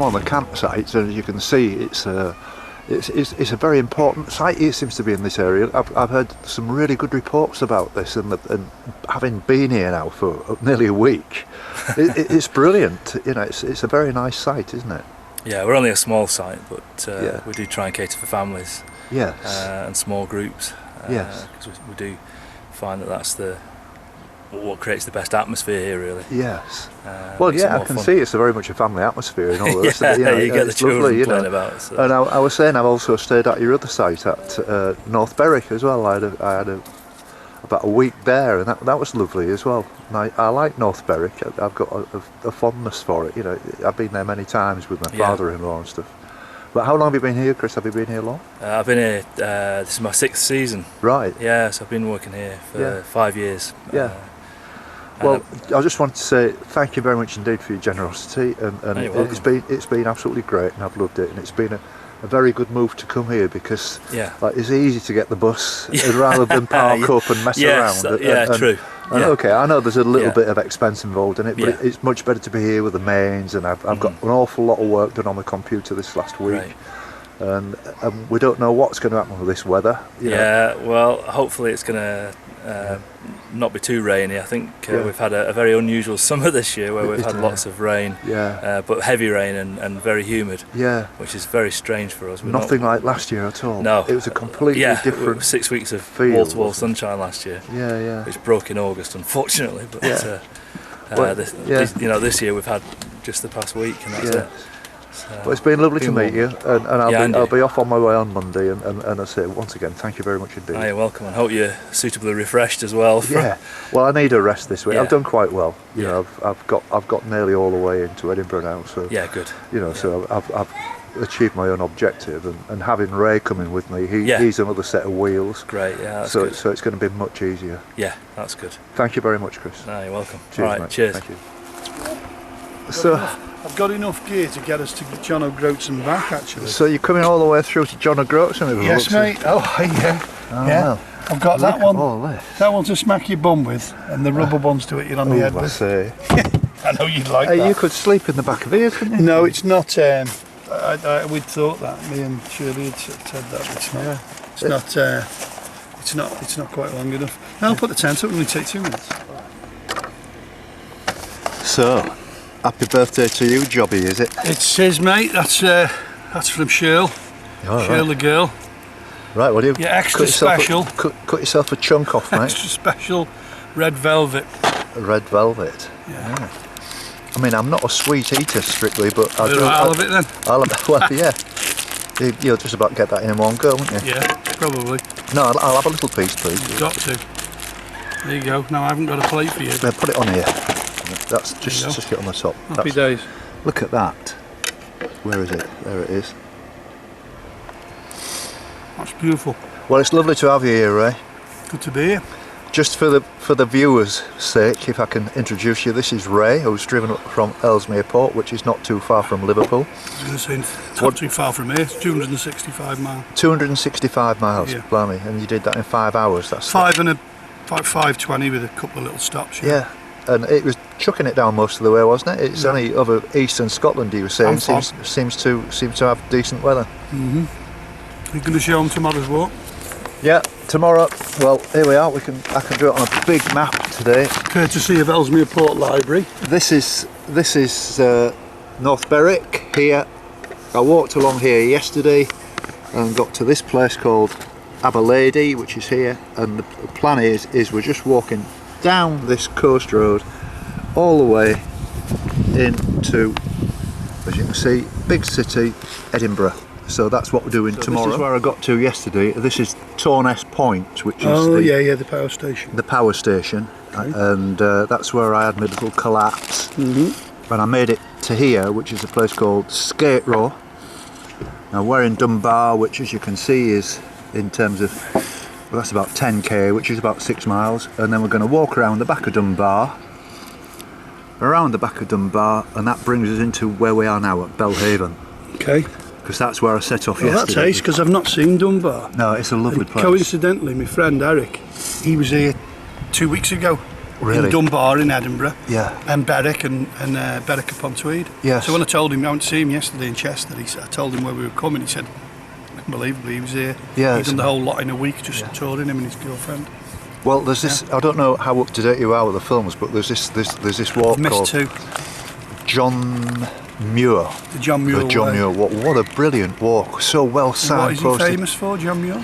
on the campsites, and as you can see, it's a very important site. It seems to be in this area. I've heard some really good reports about this, and having been here now for nearly a week, it's brilliant. You know, it's a very nice site, isn't it? Yeah, we're only a small site, but we do try and cater for families. Yes. And small groups. Yes. Because we do find that that's what creates the best atmosphere here, really. Yes. Well, yeah, I can see it's very much a family atmosphere and all this. You get the children playing about. So. And I was saying, I've also stayed at your other site at North Berwick as well. I had about a week there, and that was lovely as well. And I like North Berwick. I've got a fondness for it. You know, I've been there many times with my father-in-law and stuff. But how long have you been here, Chris? Have you been here long? I've been here, this is my 6th season. Right. Yeah, so I've been working here for 5 years. Yeah. Well, I just wanted to say thank you very much indeed for your generosity, and it's been absolutely great, and I've loved it, and it's been a very good move to come here because it's easy to get the bus rather than park up and mess around. True. And okay, I know there's a little bit of expense involved in it, but it's much better to be here with the mains, and I've got an awful lot of work done on the computer this last week. Right. And we don't know what's going to happen with this weather. You know. Well, hopefully it's going to not be too rainy. I think we've had a very unusual summer this year where we've had lots of rain, but heavy rain and very humid, which is very strange for us. Nothing like last year at all. No. It was a completely different 6 weeks of feel, wall-to-wall sunshine last year, which broke in August, unfortunately. But this year we've had just the past week, and that's it. But it's been lovely to meet you, and I'll be off on my way on Monday, and I say once again thank you very much indeed. You're welcome, and hope you're suitably refreshed as well. Well, I need a rest this week. I've done quite well. You know, I've got nearly all the way into Edinburgh now. So good. You know, so I've achieved my own objective, and having Ray coming with me, he's another set of wheels. Great, that's so good. So it's going to be much easier. Yeah, that's good. Thank you very much, Chris. You're welcome. Cheers, all right, mate. Cheers. Thank you. So I've got enough gear to get us to John O'Groats and back, actually. So you're coming all the way through to John O'Groats? Yes, mate. Oh, yeah. Well, I've got that one. That one to smack your bum with, and the rubber ones to hit you on the head with. I know you'd like that. You could sleep in the back of here, couldn't you? No, it's not. We'd thought that. Me and Shirley had said that. It's not. It's not quite long enough. I'll put the tent up. It'll only take 2 minutes. So, happy birthday to you, Jobby, is it? It's his, mate. That's from Shirl. Shirl the girl. Right, what do you? Yeah, extra special. Cut yourself a chunk off, mate. Extra special red velvet. Red velvet. Yeah. I mean, I'm not a sweet eater strictly, but I'll have it then. Well, yeah. You'll just about get that in one go, won't you? Yeah, probably. No, I'll have a little piece, please. You've got to. There you go. No, I haven't got a plate for you. Put it on here. That's just get on the top. Happy days. Look at that. Where is it? There it is. That's beautiful. Well, it's lovely to have you here, Ray. Good to be here. Just for the viewers' sake, if I can introduce you, this is Ray, who's driven up from Ellesmere Port, which is not too far from Liverpool. I was going to say, it's not too far from here. It's 265 miles. 265 miles, yeah. Blimey, and you did that in 5 hours. That's 5:20 with a couple of little stops. Yeah, and it was chucking it down most of the way, wasn't it? It's only over eastern Scotland, you were saying, seems to have decent weather. Mhm. You're going to show them tomorrow's walk? Yeah, tomorrow. Well, here we are. I can do it on a big map today. Courtesy of Ellesmere Port Library. This is North Berwick here. I walked along here yesterday and got to this place called Aberlady, which is here. And the plan is we're just walking down this coast road all the way into, as you can see, big city Edinburgh. So that's what we're doing tomorrow. This is where I got to yesterday. This is Torness Point, which is the power station. The power station, okay. And that's where I had my little collapse. And I made it to here, which is a place called Skateraw. Now we're in Dunbar, which, as you can see, is in terms of, well, that's about 10k, which is about 6 miles. And then we're going to walk around the back of Dunbar, and that brings us into where we are now at Belhaven. Okay. Because that's where I set off yesterday. That's ace, because I've not seen Dunbar. No, it's a lovely place. Coincidentally, my friend Eric, he was here 2 weeks ago. in Dunbar in Edinburgh. Yeah. And Berwick and Berwick upon Tweed. Yes. So when I told him, I went to see him yesterday in Chester, I told him where we were coming, he said, unbelievably, he was here. Yeah, He'd done the whole lot in a week, just touring him and his girlfriend. Well, there's this, I don't know how up to date you are with the films, but there's this walk I've missed called 2. John Muir. The John Muir walk. What a brilliant walk. So well signposted. What is he famous for, John Muir?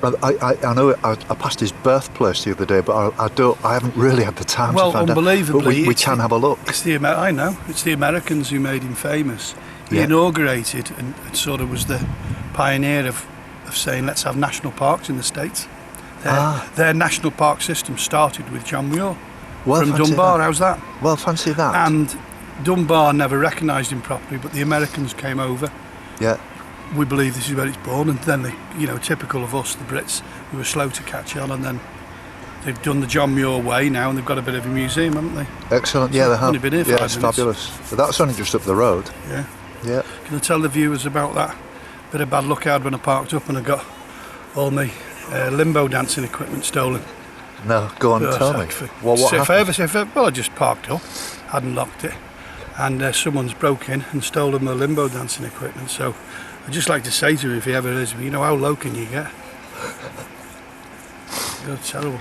I know I passed his birthplace the other day, but I haven't really had the time to find out. Well, unbelievably, we can have a look. I know, it's the Americans who made him famous. He inaugurated and sort of was the pioneer of saying, let's have national parks in the States. Their national park system started with John Muir from Dunbar. How's that? Well, fancy that. And Dunbar never recognised him properly, but the Americans came over. Yeah. We believe this is where it's born, and then typical of us, the Brits, we were slow to catch on, and then they've done the John Muir way now, and they've got a bit of a museum, haven't they? Excellent. Yeah, they have. Only been here 5 minutes. It's fabulous. But that's only just up the road. Yeah. Yeah. Can I tell the viewers about that bit of bad luck I had when I parked up and I got all my limbo dancing equipment stolen? No, go on, tell me. Well, what happened? I just parked up, hadn't locked it, and someone's broke in and stolen my limbo dancing equipment. So I'd just like to say to him, if he ever hears me, how low can you get? You're terrible.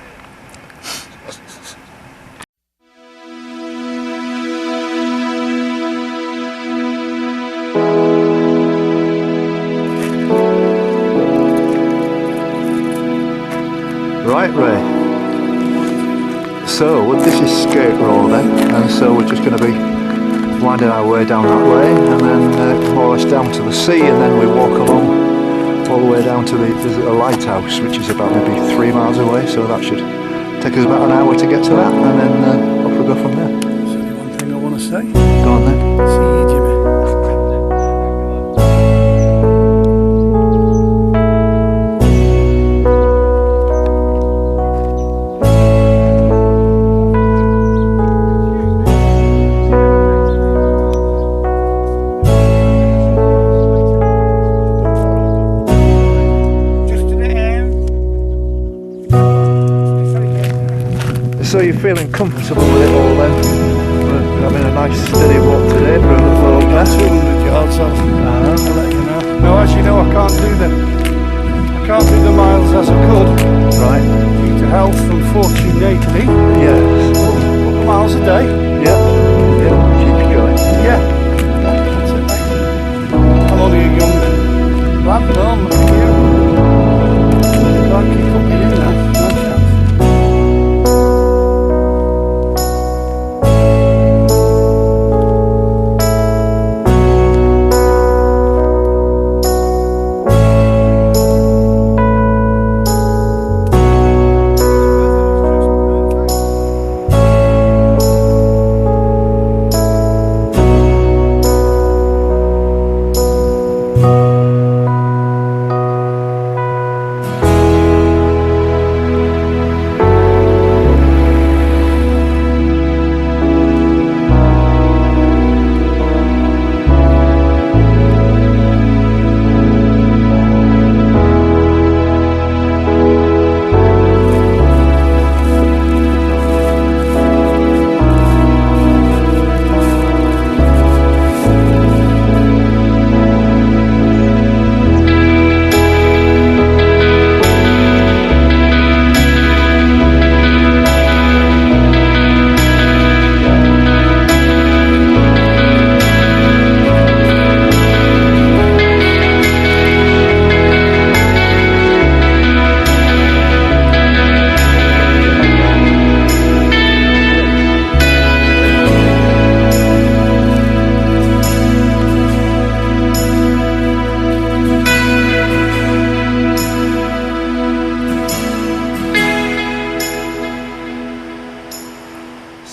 Right, Ray. So this is Skateraw then, and so we're just going to be winding our way down that way, and then more or less down to the sea, and then we walk along all the way down to there's a lighthouse, which is about maybe 3 miles away. So that should take us about an hour to get to that, and then off we go from there. There's only one thing I want to say. Go on then. See you, Jimmy. So you're feeling comfortable with it all then? We're having a nice steady walk today for a little old mess. 200 yards off. I'll let you know. No, as you know, I can't do the miles as I could. Right. Due to health, unfortunately. Yes. Couple miles a day. Yeah. Keep you going. Yeah. That's it, mate. I'm only a young lad, though. I'm looking at you. Can't keep up with you now. No chance.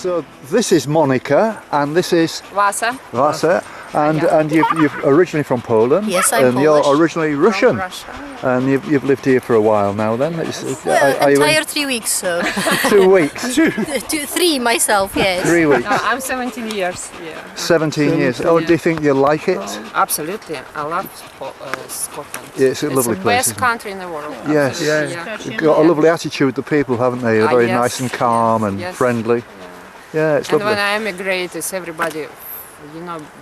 So this is Monica and this is Vasa. Vasa, And you're originally from Poland. Yes, I'm and Polish. You're originally Russian. From Russia. And you've lived here for a while now. Then Well, entire 3 weeks. So 2 weeks. 3 myself. Yes. 3 weeks. No, I'm 17 years. Yeah. 17 years. Oh, do you think you like it? Absolutely, I love Scotland. Yeah, it's a lovely the place. best Isn't it? country in the world. Yes. Yeah. You've got a lovely attitude, the people, haven't they? They're very Yes, nice and calm and yes. friendly. Yeah, it's And lovely. when I emigrated, everybody,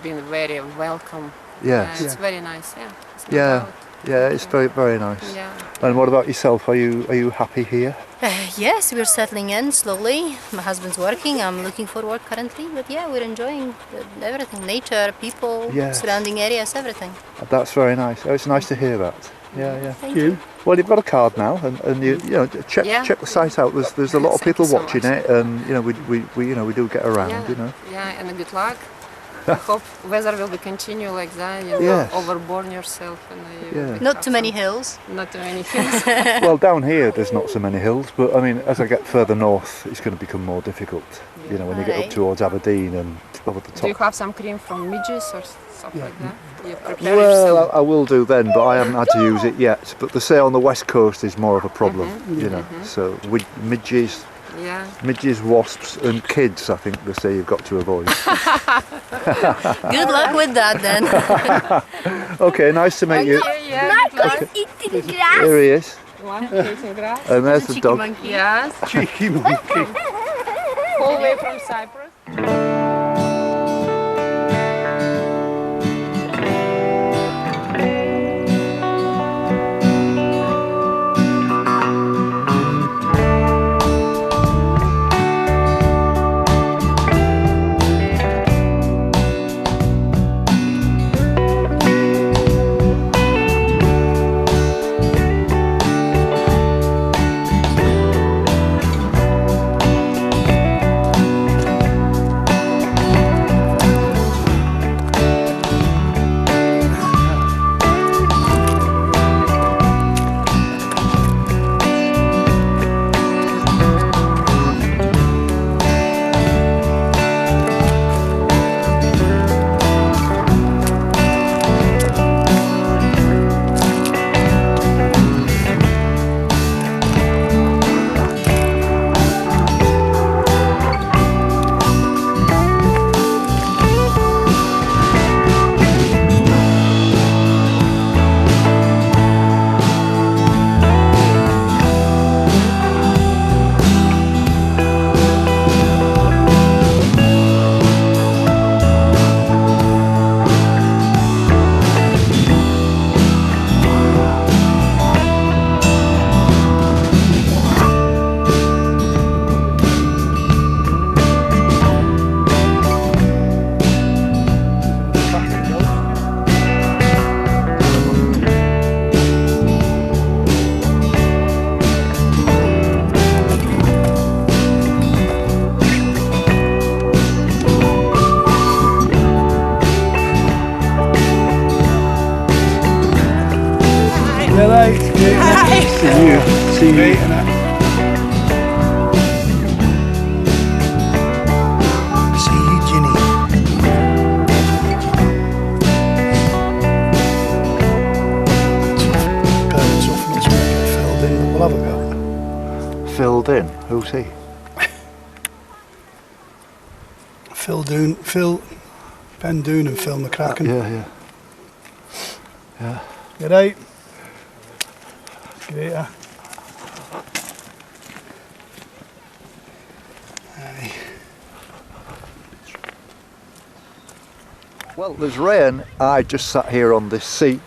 been very welcome. Yes. It's very nice. Yeah. It's no Yeah. doubt. Yeah, it's very, very nice. Yeah. And what about yourself? Are you happy here? Yes, we're settling in slowly. My husband's working. I'm looking for work currently, but yeah, we're enjoying everything: nature, people, Yes. surrounding areas, everything. That's very nice. Oh, it's nice to hear that. Yeah. Thank you. Well, you've got a card now, and you check Yeah. check the site out. There's a lot of Thank people you so watching much. it, and we do get around. Yeah. Yeah, and good luck. I hope weather will be continue like that. Yes. Overburn yourself and Yeah. Not too many hills. Not too many things. Well, down here there's not so many hills, but I mean, as I get further north, it's going to become more difficult. When you get up Right. towards Aberdeen and over the Do you top. have some cream from midges or stuff like that? You prepare Well, yourself. I will do then, but I haven't had to use it yet. But they say on the west coast is more of a problem, So midges, wasps, and kids, I think they say you've got to avoid. Good luck with that then. Okay, nice to meet you. Here he is, One eating grass. and there's the Cheeky dog. monkey. Yes. Cheeky monkey. Whole way from Cyprus. See you. See you, Ginny. Tough not to get filled in, but we'll have a go. Filled in. Who's he? Ben Doon and Phil McCracken. Yeah. G'day. G'day. Aye. Well, there's rain. I just sat here on this seat,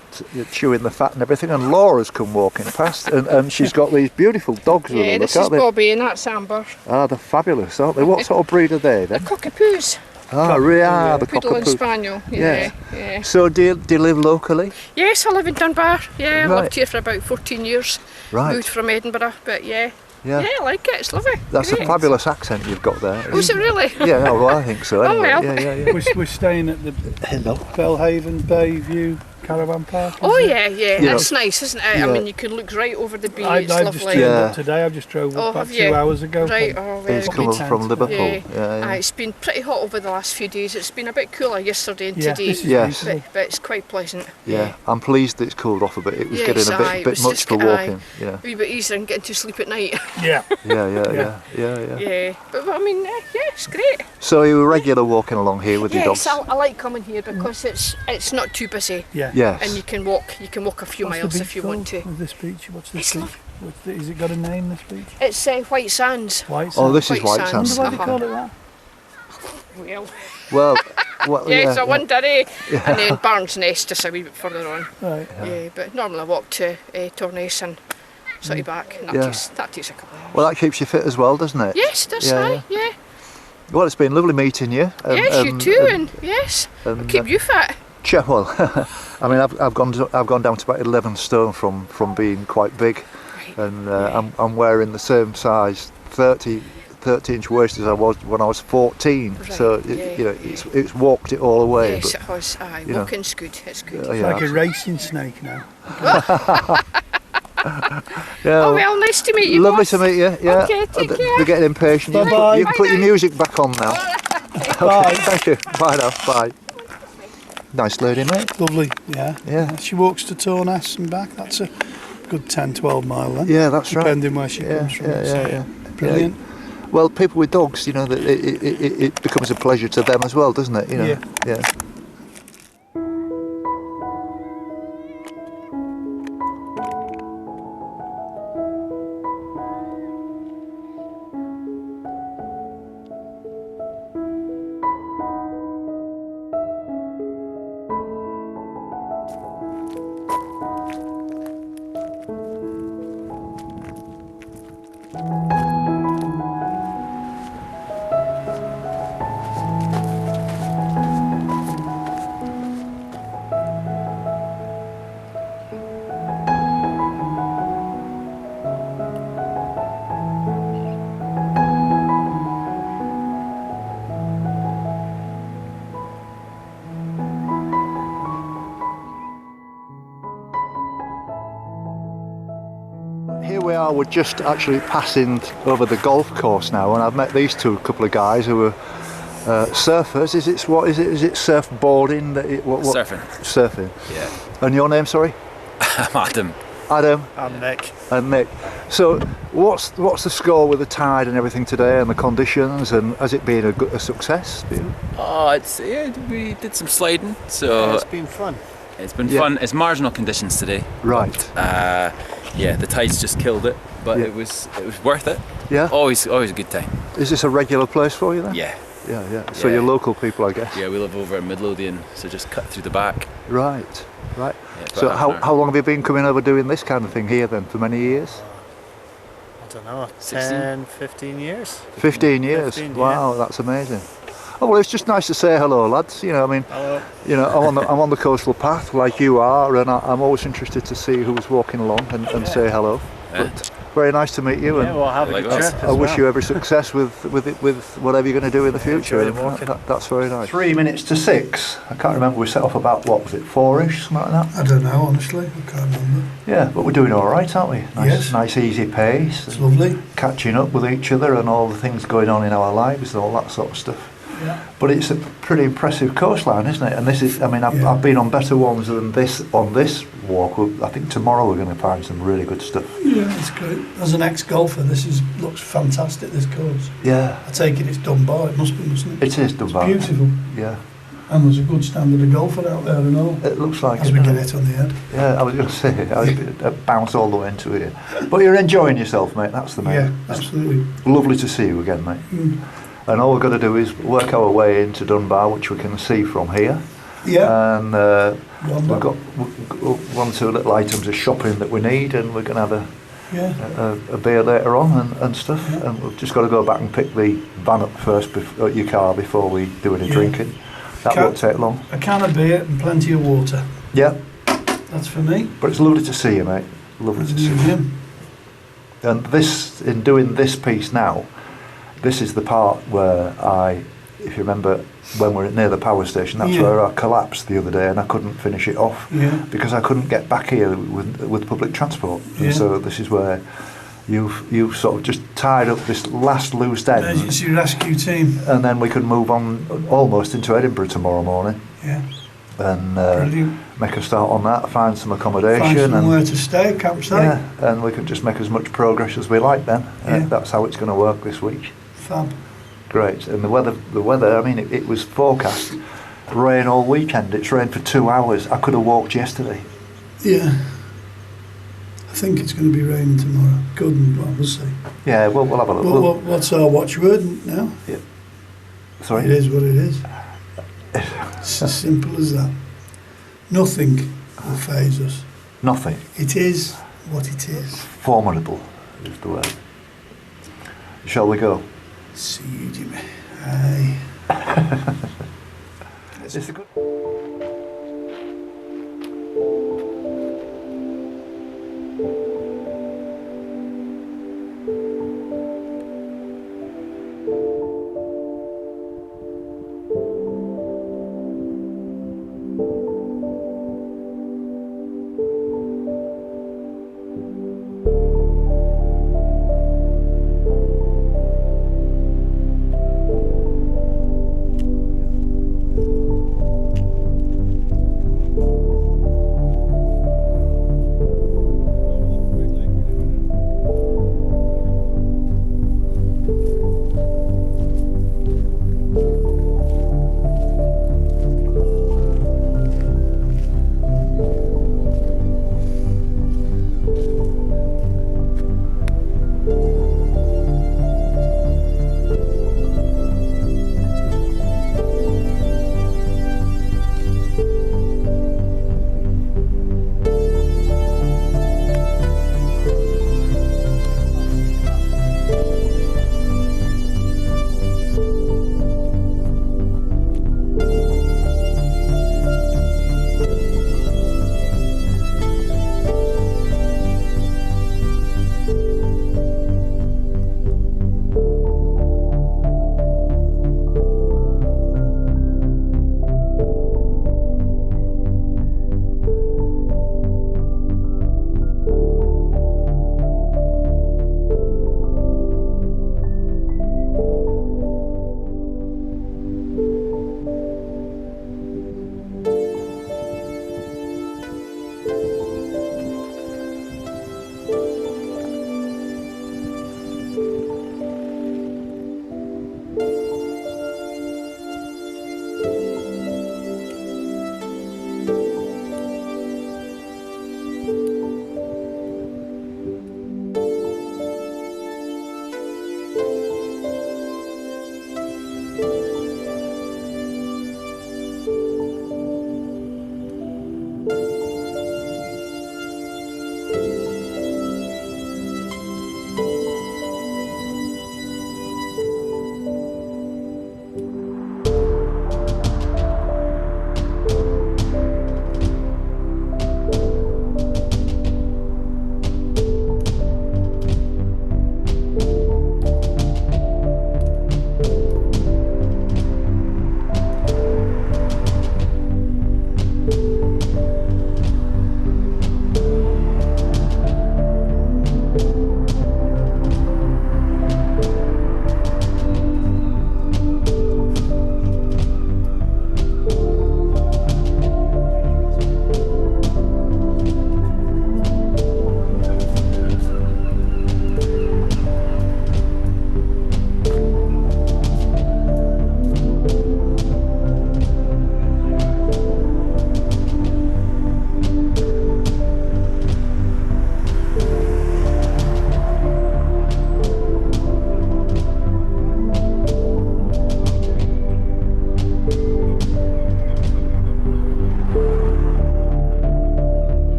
chewing the fat and everything, and Laura's come walking past, and she's got these beautiful dogs with her. Yeah, this look, is aren't they? Bobby and that's Amber. Ah, they're fabulous, aren't they? What sort of breed are they The then? cockapoos. The Poodle and cockapoo. Spaniel. Yeah. Yeah. So do you live locally? Yes, I live in Dunbar. Yeah, I Right. lived here for about 14 years. Right. Moved from Edinburgh, but yeah. Yeah. Yeah, I like it. It's lovely. That's a Great. fabulous accent you've got there. Oh, is it really? Yeah, no, well, I think so. Anyway. well. Yeah. We're staying at the Bellhaven Bayview caravan park? Oh yeah, yeah, Yeah. it's nice, isn't it? Yeah. I mean, you can look right over the beach. I've It's just lovely. turned Yeah. up today. I've just drove Oh, up about have 2 you? hours ago. Right. Oh, very It's good. come up good. from Liverpool. Yeah. Yeah. It's been pretty hot over the last few days. It's been a bit cooler yesterday and Yeah, today, this is Yes. beautiful. but it's quite pleasant. Yeah, I'm pleased that it's cooled off a bit. It was Yes, getting a aye, it bit was much just for aye. walking. Yeah, A wee bit easier than getting to sleep at night. Yeah. yeah. Yeah, but I mean, yeah, it's great. So you were regular walking along here with your Yes, dogs? I like coming here because it's not too busy, Yeah. Yes. and you can walk a few What's the miles beach if you want to. called? This beach. What's this It's beach? lovely. Is it got a name? This beach? It's White Sands. White. Oh, Sand. this is White White Sands. Sands. Why do they call it that? Well, Well, yes, yeah, I wonder, and then Barnes Nest just a wee bit further on. Right. Yeah, but normally I walk to Tornace and sort of back, and Yeah. that takes a couple of hours. Well, that keeps you fit as well, doesn't it? Yes, that's Yeah, right. Yeah. Well, it's been lovely meeting you. Yes, you too, and yes, and, keep you fit. Well, I mean, I've gone down to about 11 stone from being quite big, Right. and I'm wearing the same size 30-inch waist as I was when I was 14. Right, So yeah, you know, yeah. it's walked it all the way. Yes, but, it has. Aye, you know. walking's good. It's good. yeah, Like a racing snake now. yeah, Oh well, nice to meet you. lovely both. to meet you. Yeah. Okay, take care. We're getting impatient. You Bye-bye. can put your music back on now. Bye. Thank you. Bye now. Bye. Nice lady, mate. Lovely. Yeah. Yeah. She walks to Tornace and back. That's a good 10-12 mile then. Yeah, that's right. Depending where she Yeah, comes from. yeah. Brilliant. Well, people with dogs, you know, that it becomes a pleasure to them as well, doesn't it? You know. Yeah. Yeah. Here we are, we're just actually passing over the golf course now, and I've met these couple of guys who are surfers. Is it surfboarding? Surfing. Surfing. Yeah. And your name, sorry? I'm Adam. Adam And Nick. and Nick. So what's the score with the tide and everything today and the conditions, and has it been a success for you? Oh, we did some sliding, so It's been fun. it's been Yeah. fun. It's marginal conditions today. Right. Yeah, the tides just killed it, but Yeah. it was worth it. Yeah. Always a good time. Is this a regular place for you then? Yeah. Yeah. So Yeah. you're local people, I guess. Yeah, we live over in Midlothian, so just cut through the back. Right. Yeah, So about half an how hour. long have you been coming over doing this kind of thing here then? For many years? I don't know, 16? 10, 15 years. 15 years. 15, yeah. Wow, that's amazing. Oh well, it's just nice to say hello, lads. You know, I mean, Hello. you know, I'm on the coastal path like you are, and I'm always interested to see who's walking along and say hello. Yeah. But very nice to meet you, Yeah, and we'll have a Like good us. trip I as wish well. you every success with whatever you're going to do in the future. enjoy the walking. That's very nice. 3 minutes to 6. I can't remember. We set off about what was it, 4ish, something like that. I don't know, honestly. I can't remember. Yeah, but we're doing all right, aren't we? Yes. Nice easy pace. It's lovely. Catching up with each other and all the things going on in our lives and all that sort of stuff. Yeah. But it's a pretty impressive coastline, isn't it? And this is, I mean, Yeah. I've been on better ones than this on this walk. I think tomorrow we're going to find some really good stuff. Yeah, it's great. As an ex-golfer, looks fantastic, this course. Yeah, I take it it's Dunbar, it must be, mustn't it? it is Dunbar. Beautiful. Yeah, And there's a good standard of golfer out there and all. it looks like As it. we doesn't get it? it on the head. Yeah, I was going to say, I bounce all the way into here. But you're enjoying yourself, mate. That's the main. Yeah, It's absolutely. lovely to see you again, mate. Mm. And all we've got to do is work our way into Dunbar, which we can see from here. Yeah. And Yonder. we've got one or two little items of shopping that we need, and we're going to have Yeah. a beer later on and stuff. Yeah. And we've just got to go back and pick the van up first, your car, before we do any Yeah. drinking. That Can- won't take long. A can of beer and plenty of water. Yeah, That's for me. but it's lovely to see you, mate. Lovely to see you. Museum. And this, in doing this piece now, this is the part where I if you remember, when we were near the power station, that's where I collapsed the other day, and I couldn't finish it off because I couldn't get back here with public transport. And so this is where you've sort of just tied up this last loose end. Emergency rescue team. And then we can move on almost into Edinburgh tomorrow morning. Yeah. And make a start on that, find some accommodation. Find somewhere to stay, campsite. Yeah, and we can just make as much progress as we like then. That's how it's going to work this week. Fab. Great. And the weather, I mean, it was forecast rain all weekend. It's rained for 2 hours. I could have walked yesterday. Yeah. I think it's going to be raining tomorrow. Couldn't, well, we'll see. Yeah, we'll have a look. What's our watchword now? Yeah. Sorry? It is what it is. It's as simple as that. Nothing will faze us. Nothing. It is what it is. Formidable is the word. Shall we go? See you, Jimmy. Aye. It's a good...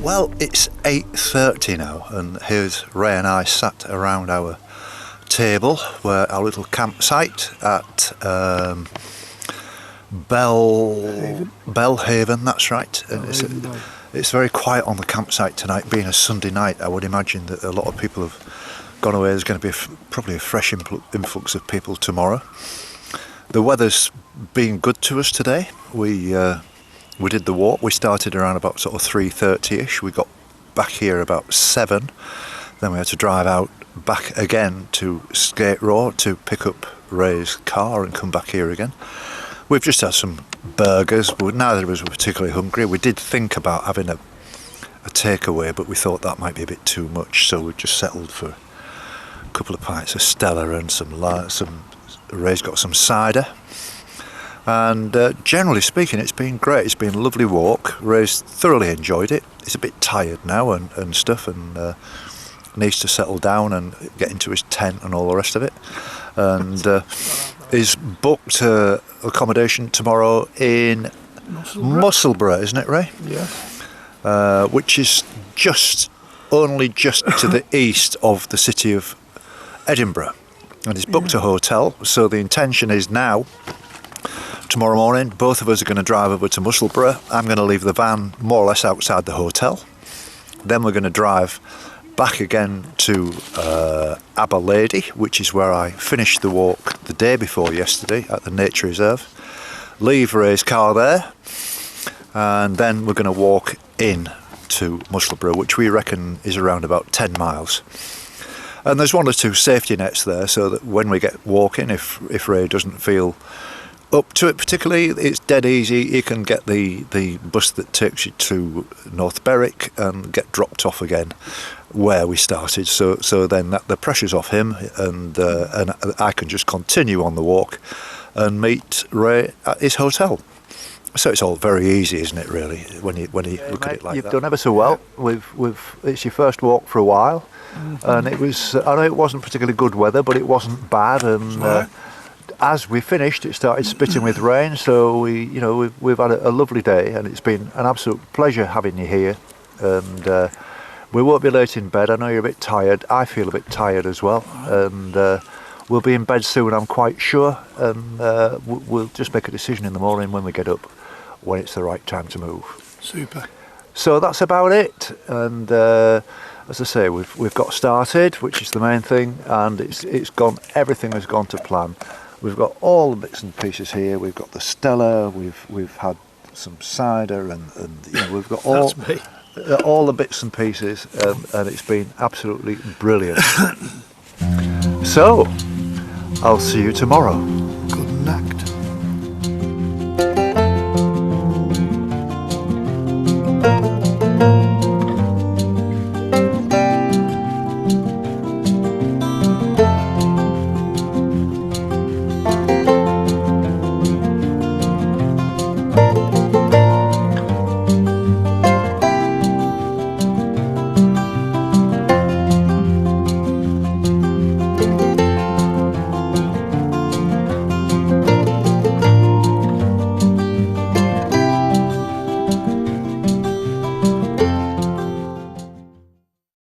Well, it's 8:30 now, and here's Ray and I sat around our table, where our little campsite at Bellhaven, that's right. And it's very quiet on the campsite tonight, being a Sunday night. I would imagine that a lot of people have gone away. There's going to be probably a fresh influx of people tomorrow. The weather's been good to us today. We did the walk. We started around about sort of 3:30ish. We got back here about 7. Then we had to drive out back again to Skateraw to pick up Ray's car and come back here again. We've just had some burgers, but neither of us were particularly hungry. We did think about having a takeaway, but we thought that might be a bit too much, so we just settled for a couple of pints of Stella and some Ray's got some cider. And generally speaking, it's been great. It's been a lovely walk. Ray's thoroughly enjoyed it. He's a bit tired now and stuff, and needs to settle down and get into his tent and all the rest of it. And he's booked accommodation tomorrow in Musselburgh, isn't it, Ray? Yes. Which is only just to the east of the city of Edinburgh. And he's booked a hotel, so the intention is now, tomorrow morning, both of us are going to drive over to Musselburgh. I'm going to leave the van more or less outside the hotel. Then we're going to drive back again to Aberlady, which is where I finished the walk the day before yesterday at the nature reserve. Leave Ray's car there, and then we're going to walk in to Musselburgh, which we reckon is around about 10 miles. And there's 1 or 2 safety nets there, so that when we get walking, if Ray doesn't feel up to it particularly, it's dead easy. You can get the bus that takes you to North Berwick and get dropped off again where we started. So then the pressure's off him, and I can just continue on the walk and meet Ray at his hotel. So it's all very easy, isn't it? Really, when you look at it like that. You've done ever so well. It's your first walk for a while, and it was. I know it wasn't particularly good weather, but it wasn't bad. And as we finished, it started spitting with rain. So we've had a lovely day, and it's been an absolute pleasure having you here. And we won't be late in bed. I know you're a bit tired. I feel a bit tired as well, and we'll be in bed soon, I'm quite sure. And we'll just make a decision in the morning when we get up, when it's the right time to move. Super. So that's about it. And as I say, we've got started, which is the main thing, and it's gone. Everything has gone to plan. We've got all the bits and pieces here. We've got the Stella. We've had some cider, and we've got all the bits and pieces, and it's been absolutely brilliant. So I'll see you tomorrow.